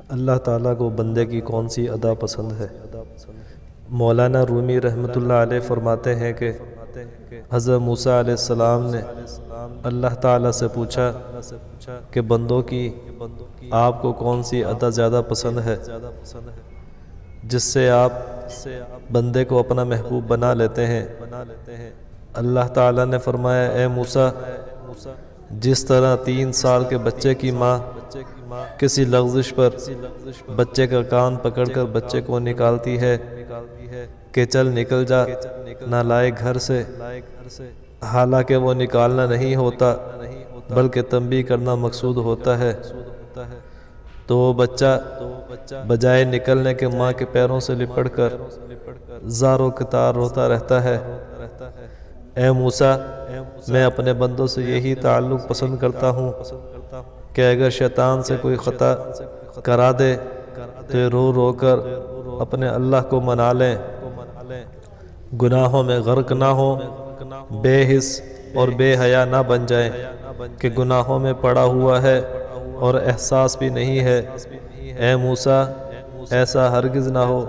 اللہ تعالیٰ کو بندے کی کون سی ادا پسند ہے؟ مولانا رومی رحمۃ اللہ علیہ فرماتے ہیں کہ حضرت موسیٰ علیہ السلام نے اللہ تعالیٰ سے پوچھا کہ بندوں کی آپ کو کون سی ادا زیادہ پسند ہے جس سے آپ بندے کو اپنا محبوب بنا لیتے ہیں؟ اللہ تعالیٰ نے فرمایا، اے موسیٰ، جس طرح 3 سال کے بچے کی ماں کسی لغزش پر بچے کا کان پکڑ کر بچے کو نکالتی ہے کہ چل نکل جا نالائق گھر سے، حالانکہ وہ نکالنا نہیں ہوتا بلکہ تنبیہ کرنا مقصود ہوتا ہے، تو وہ بچہ بجائے نکلنے کے ماں کے پیروں سے لپٹ کر زار و کتار روتا رہتا ہے۔ اے موسیٰ، میں اپنے بندوں سے یہی تعلق پسند کرتا ہوں کہ اگر شیطان سے کوئی خطا کرا دے تو یہ رو رو کر اپنے اللہ کو منا لیں، گناہوں میں غرق نہ ہوں، بے حس اور بے حیا نہ بن جائیں کہ گناہوں میں پڑا ہوا ہے اور احساس بھی نہیں ہے۔ اے موسیٰ، ایسا ہرگز نہ ہو